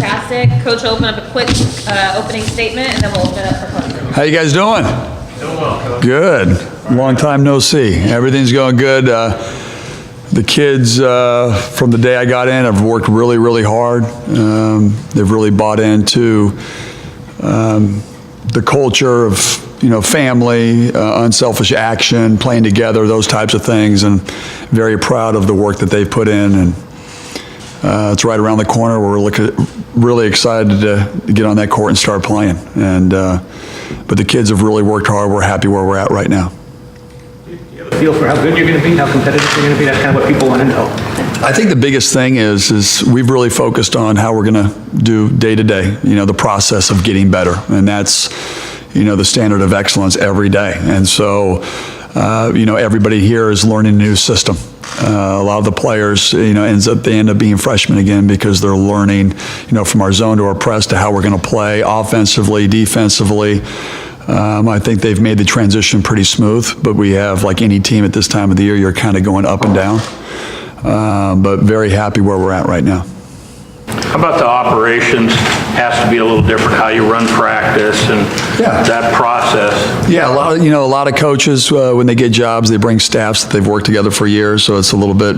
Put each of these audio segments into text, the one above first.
fantastic. Coach will open up a quick opening statement, and then we'll open it up for questions. How you guys doing? Doing well, Coach. Good. Long time no see. Everything's going good. The kids, from the day I got in, have worked really, really hard. They've really bought into the culture of, family, unselfish action, playing together, those types of things, and very proud of the work that they've put in. And it's right around the corner. We're really excited to get on that court and start playing. And but the kids have really worked hard. We're happy where we're at right now. Do you have a feel for how good you're going to be, how competitive you're going to be? That's kind of what people want to know. I think the biggest thing is we've really focused on how we're going to do day to day, the process of getting better. And that's, the standard of excellence every day. And so, everybody here is learning a new system. A lot of the players, they end up being freshmen again because they're learning, from our zone to our press to how we're going to play offensively, defensively. I think they've made the transition pretty smooth, but we have, like any team at this time of the year, you're kind of going up and down. But very happy where we're at right now. How about the operations? Has to be a little different, how you run practice and that process. Yeah, a lot of coaches, when they get jobs, they bring staffs that they've worked together for years, so it's a little bit,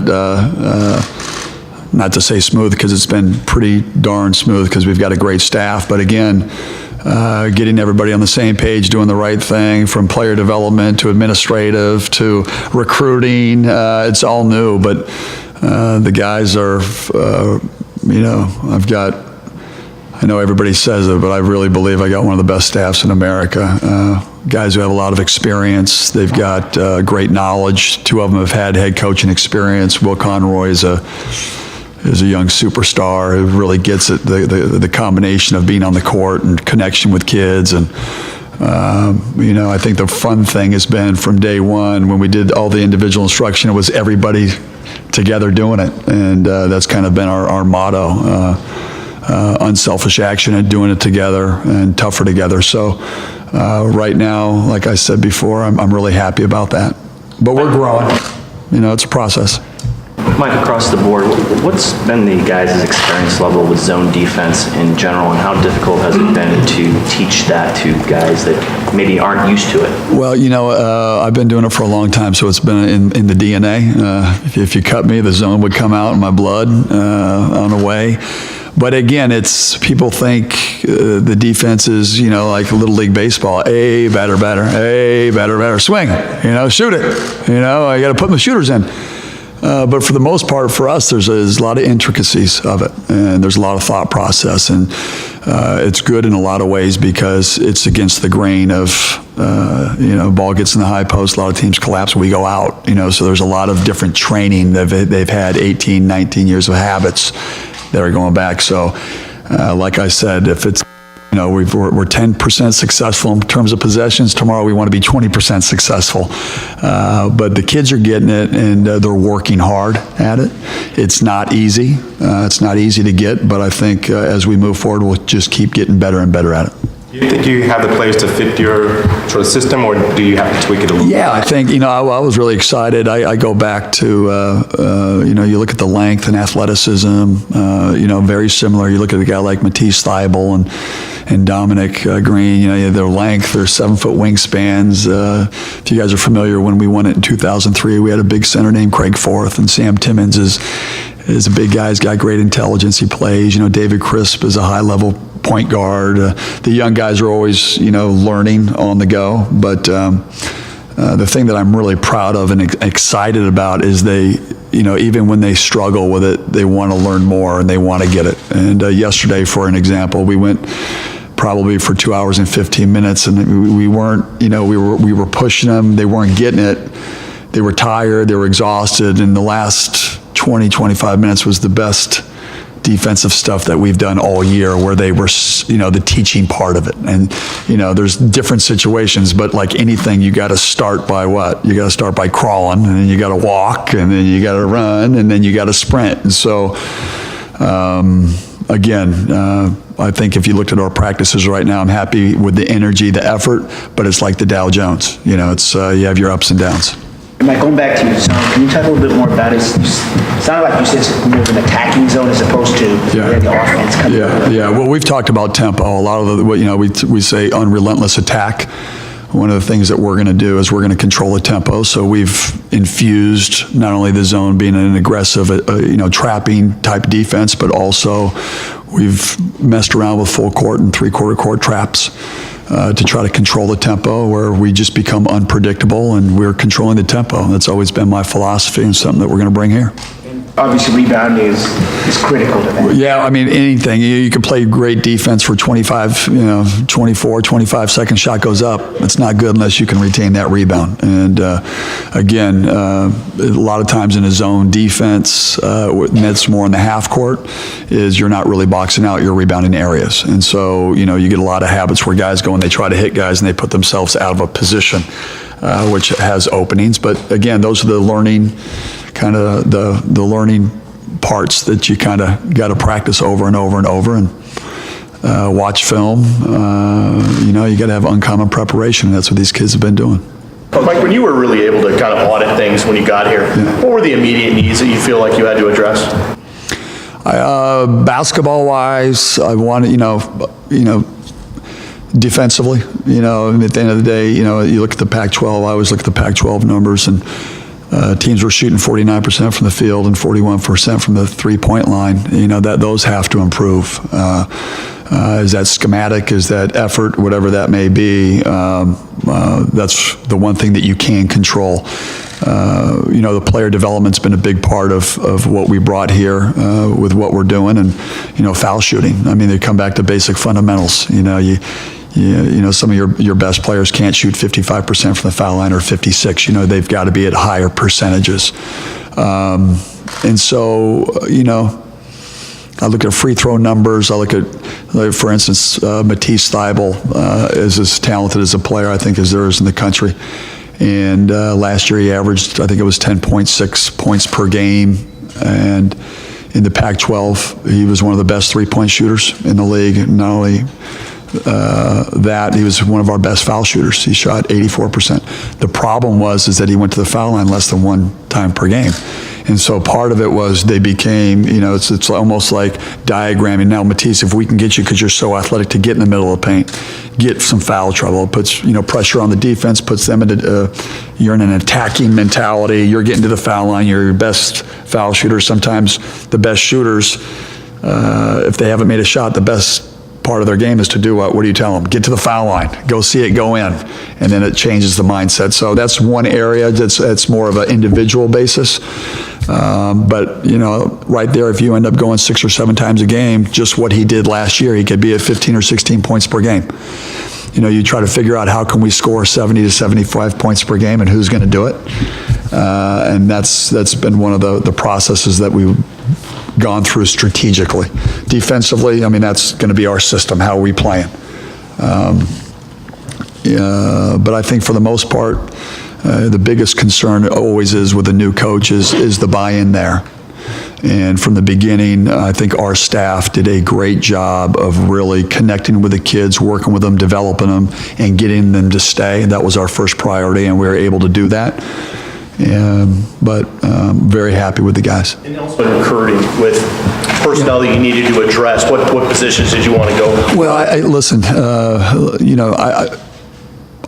not to say smooth, because it's been pretty darn smooth because we've got a great staff, but again, getting everybody on the same page, doing the right thing, from player development to administrative to recruiting, it's all new, but the guys are, I know everybody says it, but I really believe I got one of the best staffs in America. Guys who have a lot of experience. They've got great knowledge. Two of them have had head coaching experience. Will Conroy is a young superstar who really gets it, the combination of being on the court and connection with kids. And, I think the fun thing has been from day one when we did all the individual instruction, it was everybody together doing it. And that's kind of been our motto. Unselfish action and doing it together and tougher together. So right now, like I said before, I'm really happy about that. But we're growing. It's a process. Mike, across the board, what's been the guys' experience level with zone defense in general, and how difficult has it been to teach that to guys that maybe aren't used to it? Well, I've been doing it for a long time, so it's been in the DNA. If you cut me, the zone would come out in my blood on the way. But again, people think the defense is, like Little League Baseball. Hey, batter, hey, batter, swing, shoot it. I got to put my shooters in. But for the most part, for us, there's a lot of intricacies of it, and there's a lot of thought process, and it's good in a lot of ways because it's against the grain of, ball gets in the high post, a lot of teams collapse, we go out, so there's a lot of different training. They've had 18, 19 years of habits that are going back. So, like I said, if it's, we're 10% successful in terms of possessions. Tomorrow we want to be 20% successful. But the kids are getting it, and they're working hard at it. It's not easy. It's not easy to get, but I think as we move forward, we'll just keep getting better and better at it. Do you think you have the players to fit your sort of system, or do you have to tweak it a little bit? Yeah, I think, I was really excited. I go back to, you look at the length and athleticism, very similar. You look at a guy like Matisse Thybulle and Dominic Green, their length, their 7-foot wingspans. If you guys are familiar, when we won it in 2003, we had a big center named Craig Forth, and Sam Timmons is a big guy. He's got great intelligence. He plays. David Crisp is a high-level point guard. The young guys are always, learning on the go. But the thing that I'm really proud of and excited about is they, even when they struggle with it, they want to learn more and they want to get it. And yesterday, for an example, we went probably for 2 hours and 15 minutes, and we weren't, we were pushing them. They weren't getting it. They were tired. They were exhausted. And the last 20, 25 minutes was the best defensive stuff that we've done all year, where they were, the teaching part of it. And, there's different situations, but like anything, you got to start by what? You got to start by crawling, and then you got to walk, and then you got to run, and then you got to sprint. And so, again, I think if you looked at our practices right now, I'm happy with the energy, the effort, but it's like the Dow Jones. It's you have your ups and downs. Mike, going back to your zone, can you talk a little bit more about it? It sounded like you said it's more of an attacking zone as opposed to where the offense comes in. Yeah. Well, we've talked about tempo. A lot of we say unrelentless attack. One of the things that we're going to do is we're going to control the tempo. So we've infused not only the zone being an aggressive, trapping type defense, but also we've messed around with full court and three-quarter court traps to try to control the tempo, where we just become unpredictable and we're controlling the tempo. That's always been my philosophy and something that we're going to bring here. Obviously, rebounding is critical to that. Yeah, I mean, anything. You can play great defense for 24, 25 seconds, shot goes up. It's not good unless you can retain that rebound. And again, a lot of times in a zone defense, that's more in the half court, is you're not really boxing out your rebounding areas. And so, you get a lot of habits where guys go and they try to hit guys and they put themselves out of a position, which has openings. But again, those are the learning the learning parts that you kind of got to practice over and over and over, and watch film. You got to have uncommon preparation, and that's what these kids have been doing. Mike, when you were really able to kind of audit things when you got here, what were the immediate needs that you feel like you had to address? Basketball-wise, I wanted, defensively, at the end of the day, you look at the Pac-12, I always look at the Pac-12 numbers, and teams were shooting 49% from the field and 41% from the three-point line. Those have to improve. Is that schematic? Is that effort? Whatever that may be, that's the one thing that you can control. The player development's been a big part of what we brought here with what we're doing, and foul shooting. I mean, they come back to basic fundamentals. Some of your best players can't shoot 55% from the foul line or 56. They've got to be at higher percentages. And so, I look at free throw numbers. I look at, for instance, Matisse Thybulle is as talented as a player, I think, as there is in the country. And last year he averaged, I think it was 10.6 points per game. And in the Pac-12, he was one of the best three-point shooters in the league. Not only that, he was one of our best foul shooters. He shot 84%. The problem is that he went to the foul line less than one time per game. And so part of it was they became, it's almost like diagramming. Now, Matisse, if we can get you, because you're so athletic, to get in the middle of the paint, get some foul trouble. It puts, pressure on the defense, puts them into, you're in an attacking mentality. You're getting to the foul line. You're your best foul shooter. Sometimes the best shooters, if they haven't made a shot, the best part of their game is to do what? What do you tell them? Get to the foul line, go see it, go in, and then it changes the mindset. So that's one area that's more of an individual basis. But right there, if you end up going 6 or 7 times a game, just what he did last year, he could be at 15 or 16 points per game. You try to figure out how can we score 70 to 75 points per game, and who's going to do it. And that's been one of the processes that we've gone through strategically. Defensively, that's going to be our system, how we play it. But I think for the most part, the biggest concern always is with the new coach is the buy-in there. And from the beginning, I think our staff did a great job of really connecting with the kids, working with them, developing them, and getting them to stay. That was our first priority, and we were able to do that. But very happy with the guys. And also recruiting with personnel that you needed to address. What positions did you want to go? Well, listen,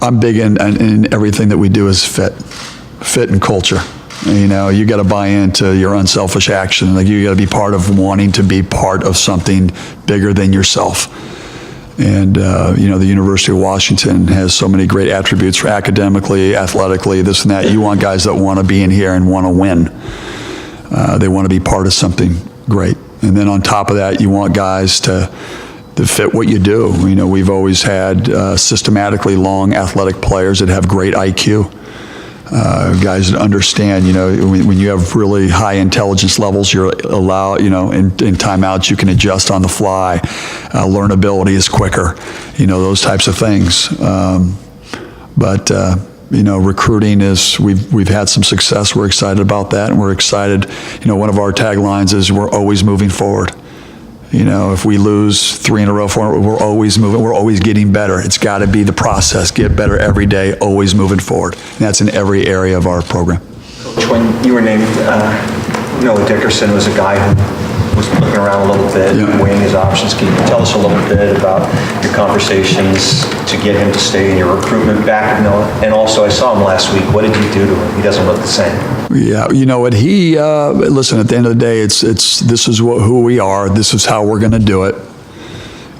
I'm big in everything that we do is fit and culture. You got to buy into your unselfish action. Like, you got to be part of wanting to be part of something bigger than yourself. And, the University of Washington has so many great attributes for academically, athletically, this and that. You want guys that want to be in here and want to win. They want to be part of something great. And then on top of that, you want guys to fit what you do. We've always had systematically long athletic players that have great IQ. Guys that understand, when you have really high intelligence levels, you're allowed, in timeouts, you can adjust on the fly. Learnability is quicker, those types of things. But recruiting is, we've had some success. We're excited about that, and we're excited. One of our taglines is we're always moving forward. If we lose 3 in a row, 4, we're always moving. We're always getting better. It's got to be the process. Get better every day, always moving forward. And that's in every area of our program. When you were named, Noah Dickerson was a guy who was looking around a little bit, weighing his options. Can you tell us a little bit about your conversations to get him to stay in your recruitment back at Noah? And also, I saw him last week. What did you do to him? He doesn't look the same. Yeah, you know what, listen, at the end of the day, this is who we are, this is how we're going to do it,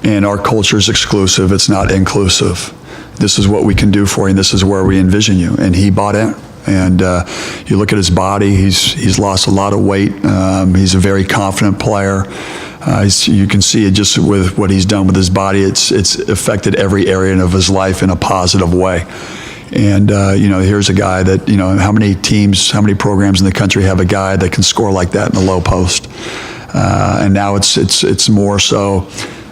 and our culture is exclusive, it's not inclusive. This is what we can do for you, and this is where we envision you, and he bought in. And you look at his body, he's lost a lot of weight, he's a very confident player. You can see it just with what he's done with his body, it's affected every area of his life in a positive way. And, here's a guy that, how many teams, how many programs in the country have a guy that can score like that in the low post? And now it's more so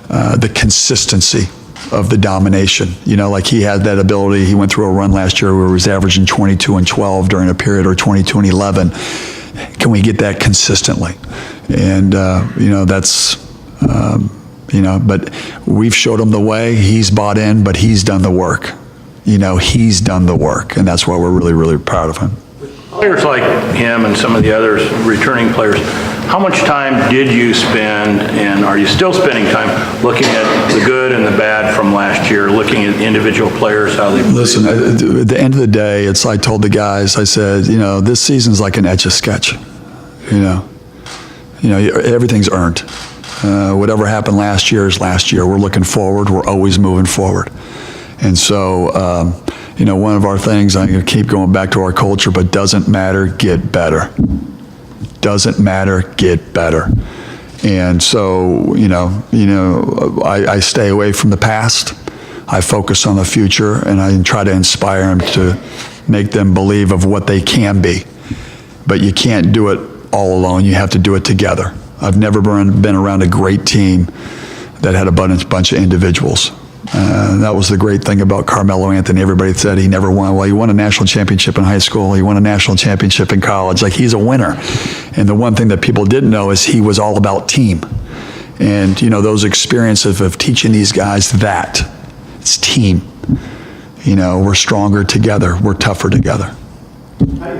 the consistency of the domination. Like he had that ability. He went through a run last year where he was averaging 22 and 12 during a period, or 22 and 11. Can we get that consistently? And, but we've showed him the way. He's bought in, but he's done the work. He's done the work, and that's why we're really, really proud of him. Players like him and some of the others, returning players, how much time did you spend, and are you still spending time looking at the good and the bad from last year, looking at individual players, how they played? Listen, at the end of the day, I told the guys, I said, this season's like an Etch-a-Sketch. Everything's earned. Whatever happened last year is last year. We're looking forward. We're always moving forward. And so, one of our things, I'm going to keep going back to our culture, but doesn't matter, get better. Doesn't matter, get better. And so, I stay away from the past. I focus on the future, and I try to inspire them to make them believe of what they can be. But you can't do it all alone. You have to do it together. I've never been around a great team that had a bunch of individuals. That was the great thing about Carmelo Anthony. Everybody said he never won. Well, he won a national championship in high school. He won a national championship in college. Like, he's a winner. And the one thing that people didn't know is he was all about team. And, those experiences of teaching these guys that it's team. We're stronger together. We're tougher together.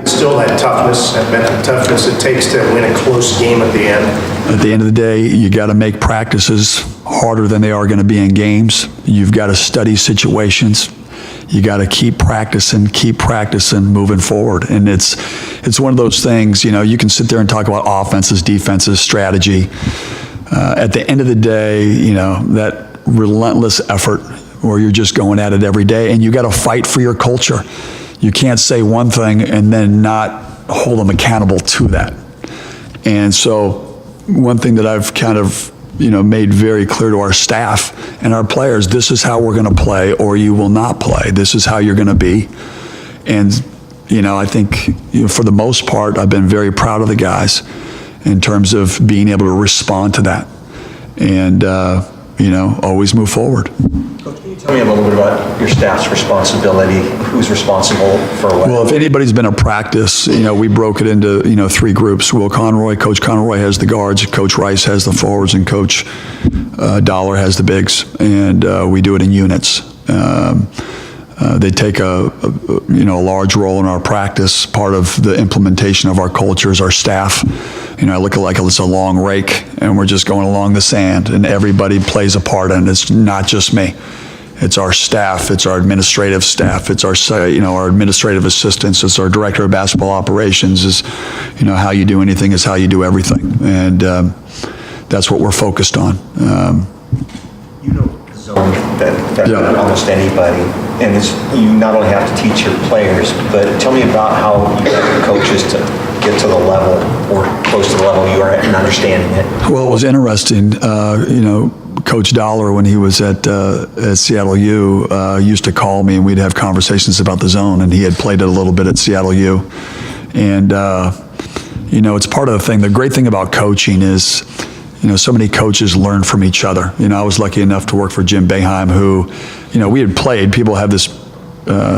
Still that toughness, that mental toughness it takes to win a close game at the end. At the end of the day, you got to make practices harder than they are going to be in games. You've got to study situations. You got to keep practicing, moving forward. And it's one of those things, you can sit there and talk about offenses, defenses, strategy. At the end of the day, that relentless effort where you're just going at it every day, and you got to fight for your culture. You can't say one thing and then not hold them accountable to that. And so one thing that I've kind of, made very clear to our staff and our players, this is how we're going to play, or you will not play. This is how you're going to be. And, I think for the most part, I've been very proud of the guys in terms of being able to respond to that and, always move forward. Coach, can you tell me a little bit about your staff's responsibility? Who's responsible for what? Well, if anybody's been at practice, we broke it into, 3 groups. Coach Conroy has the guards, Coach Rice has the forwards, and Coach Dollar has the bigs. And we do it in units. They take a large role in our practice. Part of the implementation of our culture is our staff. I look at it like it's a long rake, and we're just going along the sand, and everybody plays a part in it. It's not just me. It's our staff. It's our administrative staff. It's our, our administrative assistants. It's our director of basketball operations. Is, how you do anything is how you do everything, and that's what we're focused on. Zone that almost anybody, and you not only have to teach your players, but tell me about how you get your coaches to get to the level or close to the level you are at and understanding it. Well, it was interesting. Coach Dollar, when he was at Seattle U, used to call me, and we'd have conversations about the zone, and he had played it a little bit at Seattle U. And, it's part of the thing. The great thing about coaching is, so many coaches learn from each other. I was lucky enough to work for Jim Boeheim, who, we had played. People have this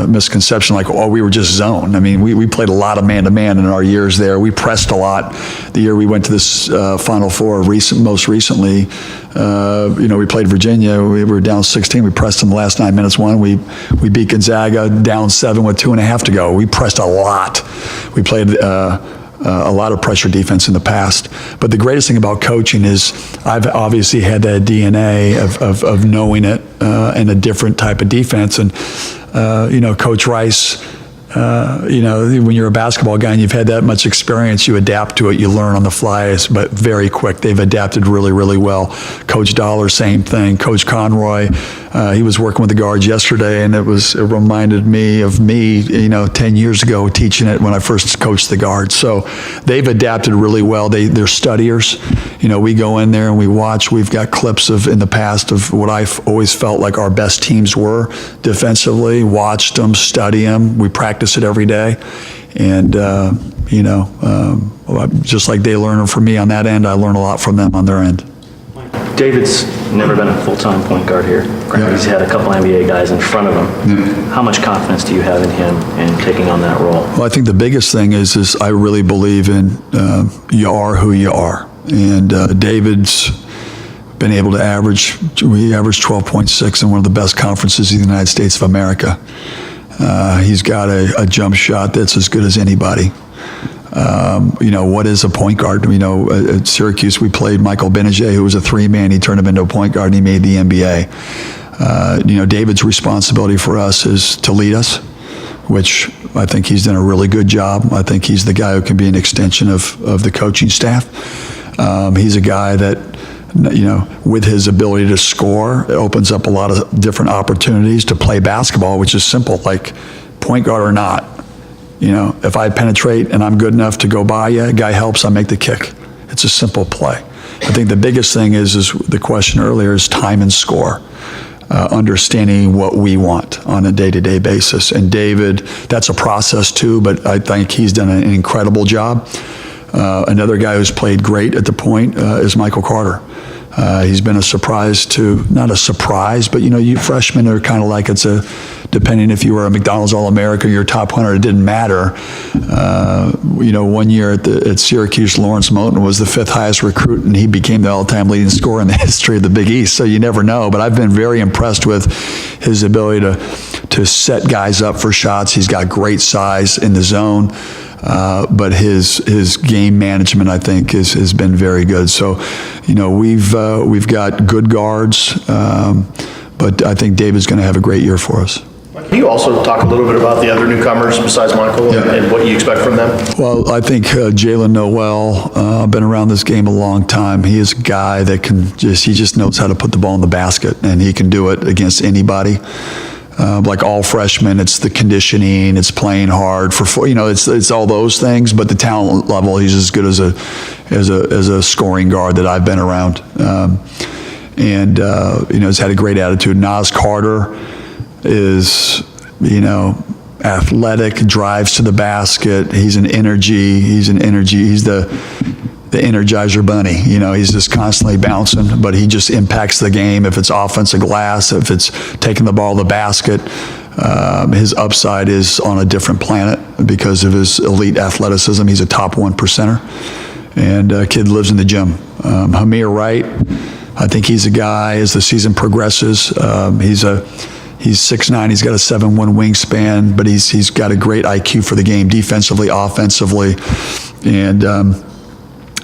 misconception like, oh, we were just zone. I mean, we played a lot of man-to-man in our years there. We pressed a lot. The year we went to this Final Four, most recently, we played Virginia. We were down 16. We pressed them the last 9 minutes, won. We beat Gonzaga down 7 with 2.5 to go. We pressed a lot. We played a lot of pressure defense in the past. But the greatest thing about coaching is I've obviously had that DNA of knowing it and a different type of defense. And, Coach Rice, when you're a basketball guy and you've had that much experience, you adapt to it, you learn on the fly, but very quick. They've adapted really, really well. Coach Dollar, same thing. Coach Conroy, he was working with the guards yesterday, and it reminded me of me, 10 years ago teaching it when I first coached the guards. So they've adapted really well. They're studiers. We go in there and we watch. We've got clips in the past of what I've always felt like our best teams were defensively. Watched them, study them. We practice it every day. And, just like they learn from me on that end, I learn a lot from them on their end. David's never been a full-time point guard here. Granted, he's had a couple NBA guys in front of him. How much confidence do you have in him in taking on that role? Well, I think the biggest thing is I really believe in you are who you are. And David's been able to we averaged 12.6 in one of the best conferences in the United States of America. He's got a jump shot that's as good as anybody. What is a point guard? At Syracuse, we played Michael Benajay, who was a 3-man. He turned him into a point guard, and he made the NBA. David's responsibility for us is to lead us, which I think he's done a really good job. I think he's the guy who can be an extension of the coaching staff. He's a guy that, with his ability to score, it opens up a lot of different opportunities to play basketball, which is simple, like point guard or not. If I penetrate and I'm good enough to go by you, a guy helps, I make the kick. It's a simple play. I think the biggest thing is the question earlier is time and score. Understanding what we want on a day-to-day basis. And David, that's a process too, but I think he's done an incredible job. Another guy who's played great at the point is Michael Carter. He's been a surprise not a surprise, but you freshmen are kind of like depending if you were a McDonald's All-America or your top 100, it didn't matter. 1 year at Syracuse, Lawrence Moten was the 5th highest recruit, and he became the all-time leading scorer in the history of the Big East. So you never know, but I've been very impressed with his ability to set guys up for shots. He's got great size in the zone. But his game management, I think, has been very good. So, we've got good guards, but I think David's going to have a great year for us. Can you also talk a little bit about the other newcomers besides Michael and what you expect from them? Well, I think Jalen Noel, been around this game a long time. He is a guy that he just knows how to put the ball in the basket, and he can do it against anybody. Like all freshmen, it's the conditioning, it's playing hard it's all those things. But the talent level, he's as good as a scoring guard that I've been around, and has had a great attitude. Nas Carter is athletic, drives to the basket. He's an energy. He's the Energizer Bunny. He's just constantly bouncing, but he just impacts the game. If it's offensive glass, if it's taking the ball to the basket, his upside is on a different planet because of his elite athleticism. He's a top 1%er, and kid lives in the gym. Hamir Wright, I think he's a guy as the season progresses. He's 6'9", he's got a 7'1" wingspan, but he's got a great IQ for the game, defensively, offensively, and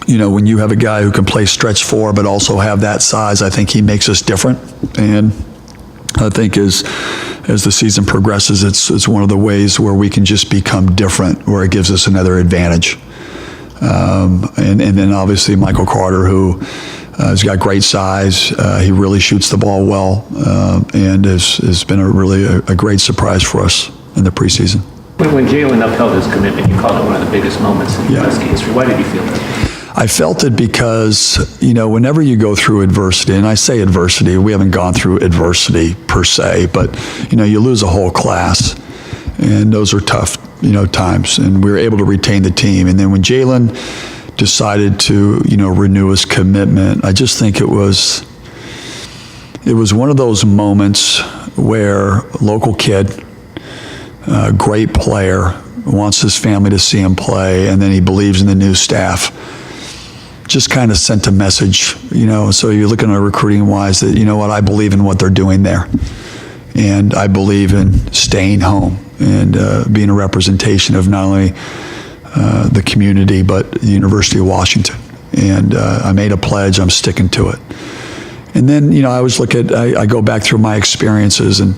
when you have a guy who can play stretch 4 but also have that size, I think he makes us different. And I think as the season progresses, it's one of the ways where we can just become different, where it gives us another advantage. And then obviously Michael Carter, who has got great size. He really shoots the ball well, and has been a great surprise for us in the preseason. When Jalen upheld his commitment, you called it one of the biggest moments in USC history. Why did you feel that? I felt it because, whenever you go through adversity, and I say adversity, we haven't gone through adversity per se, but, you lose a whole class, and those are tough, times, and we were able to retain the team. And then when Jalen decided to, renew his commitment, I just think it was one of those moments where a local kid, great player, wants his family to see him play, and then he believes in the new staff. Just kind of sent a message, so you're looking at recruiting wise that, I believe in what they're doing there. And I believe in staying home and being a representation of not only the community, but the University of Washington. And I made a pledge, I'm sticking to it. And then, I always I go back through my experiences, and,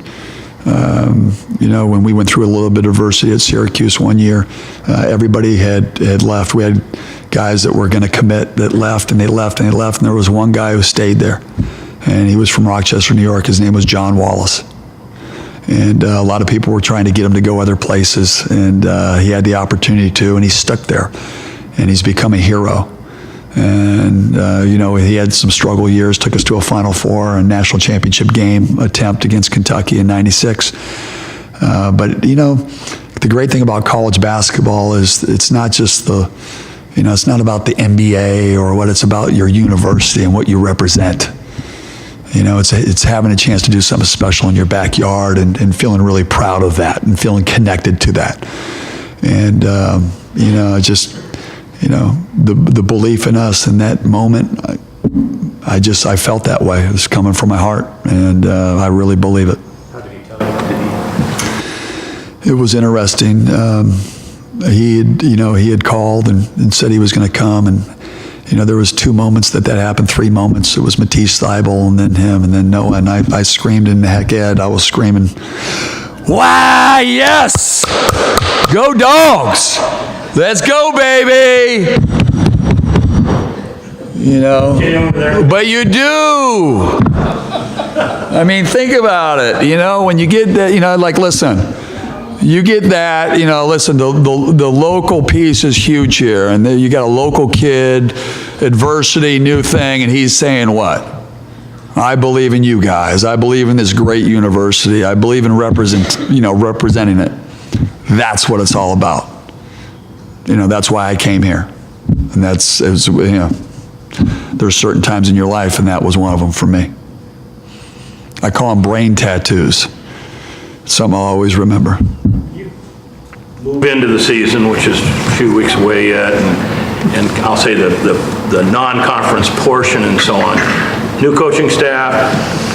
when we went through a little bit of adversity at Syracuse one year, everybody had left. We had guys that were going to commit that left, and they left, and there was one guy who stayed there. And he was from Rochester, New York. His name was John Wallace. And a lot of people were trying to get him to go other places, and he had the opportunity to, and he stuck there. And he's become a hero. And, he had some struggle years, took us to a Final Four and national championship game attempt against Kentucky in '96. But, the great thing about college basketball is it's not just it's not about the NBA or what, it's about your university and what you represent. It's having a chance to do something special in your backyard and feeling really proud of that and feeling connected to that. And, the belief in us in that moment, I felt that way. It was coming from my heart, and I really believe it. How did he tell you? It was interesting. He had called and said he was going to come, and there was 2 moments that happened, 3 moments. It was Matisse Thybulle, and then him, and then Noah, and I screamed in the heck Ed. I was screaming, "Why, yes! Go Dogs! Let's go, baby!" But you do. I mean, think about it. When you get that, listen. You get that, listen, the local piece is huge here. And then you got a local kid, adversity, new thing, and he's saying what? I believe in you guys. I believe in this great university. I believe in representing it. That's what it's all about. That's why I came here. And there's certain times in your life, and that was one of them for me. I call them brain tattoos. Something I'll always remember. Move into the season, which is a few weeks away yet, and I'll say the non-conference portion and so on. New coaching staff,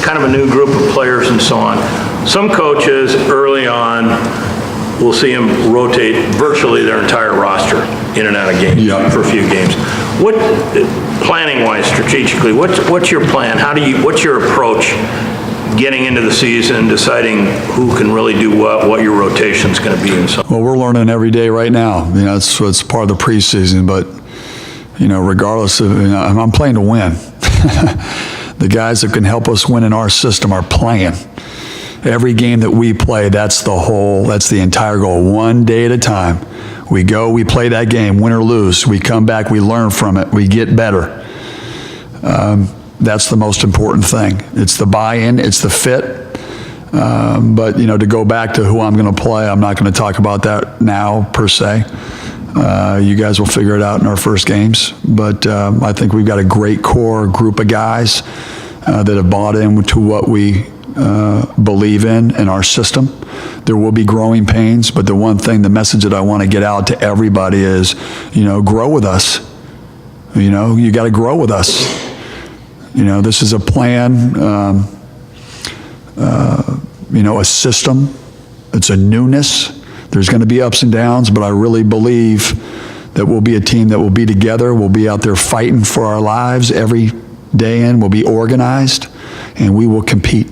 kind of a new group of players and so on. Some coaches early on, we'll see them rotate virtually their entire roster in and out of games for a few games. What, planning-wise, strategically, what's your plan? What's your approach getting into the season, deciding who can really do what your rotation's going to be and so on? Well, we're learning every day right now. It's part of the preseason, but regardless of, I'm playing to win. The guys that can help us win in our system are playing. Every game that we play, that's the entire goal. One day at a time. We go, we play that game, win or lose. We come back, we learn from it, we get better. That's the most important thing. It's the buy-in, it's the fit. But, to go back to who I'm going to play, I'm not going to talk about that now, per se. You guys will figure it out in our first games. But I think we've got a great core group of guys that have bought into what we believe in our system. There will be growing pains, but the message that I want to get out to everybody is, grow with us. You got to grow with us. This is a plan, a system. It's a newness. There's going to be ups and downs, but I really believe that we'll be a team that will be together. We'll be out there fighting for our lives every day in. We'll be organized, and we will compete.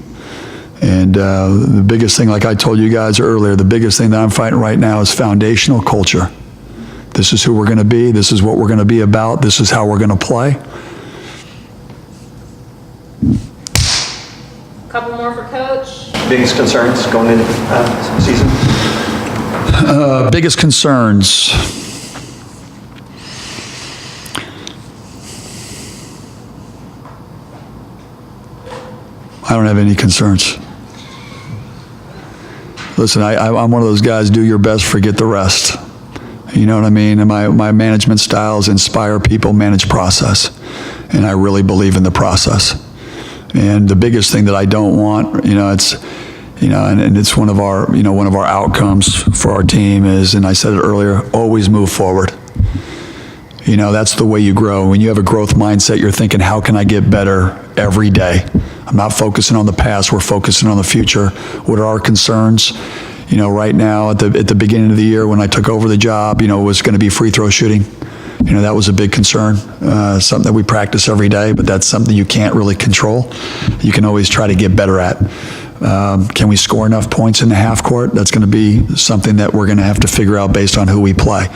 And the biggest thing, like I told you guys earlier, the biggest thing that I'm fighting right now is foundational culture. This is who we're going to be. This is what we're going to be about. This is how we're going to play. Couple more for Coach. Biggest concerns going into season? Biggest concerns. I don't have any concerns. Listen, I'm one of those guys, do your best, forget the rest. You know what I mean? And my management style is inspire people, manage process. And I really believe in the process. And the biggest thing that I don't want, And it's one of our outcomes for our team is, and I said it earlier, always move forward. That's the way you grow. When you have a growth mindset, you're thinking, how can I get better every day? I'm not focusing on the past, we're focusing on the future. What are our concerns? Right now, at the beginning of the year when I took over the job, was going to be free throw shooting. That was a big concern, something that we practice every day, but that's something you can't really control. You can always try to get better at. Can we score enough points in the half court? That's going to be something that we're going to have to figure out based on who we play.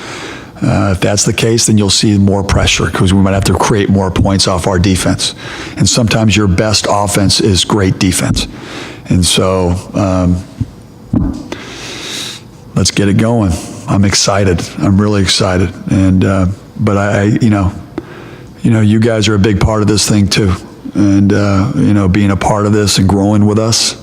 If that's the case, then you'll see more pressure because we might have to create more points off our defense. And sometimes your best offense is great defense. And so let's get it going. I'm excited. I'm really excited. And but you guys are a big part of this thing too. And being a part of this and growing with us.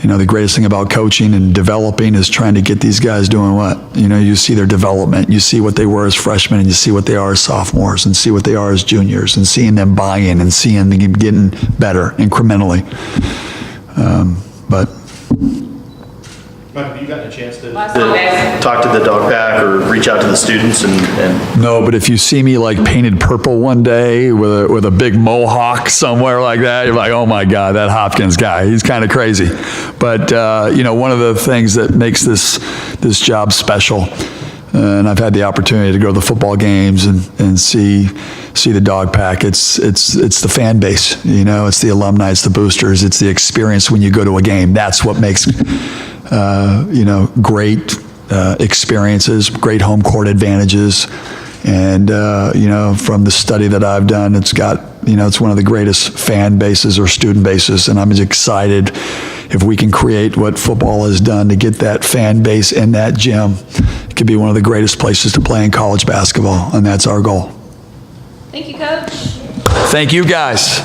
The greatest thing about coaching and developing is trying to get these guys doing what? You see their development, you see what they were as freshmen, and you see what they are as sophomores, and see what they are as juniors, and seeing them buy in and seeing them getting better incrementally. But Have you gotten a chance to Last Sunday. talk to the dog pack or reach out to the students and no, but if you see me like painted purple one day with a big mohawk somewhere like that, you're like, oh my God, that Hopkins guy, he's kind of crazy. But one of the things that makes this job special, and I've had the opportunity to go to the football games and see the dog pack. It's the fan base, it's the alumni, it's the boosters, it's the experience when you go to a game. That's what makes great experiences, great home court advantages. And, from the study that I've done, it's one of the greatest fan bases or student bases. And I'm as excited if we can create what football has done to get that fan base in that gym. It could be one of the greatest places to play in college basketball. And that's our goal. Thank you, Coach. Thank you, guys.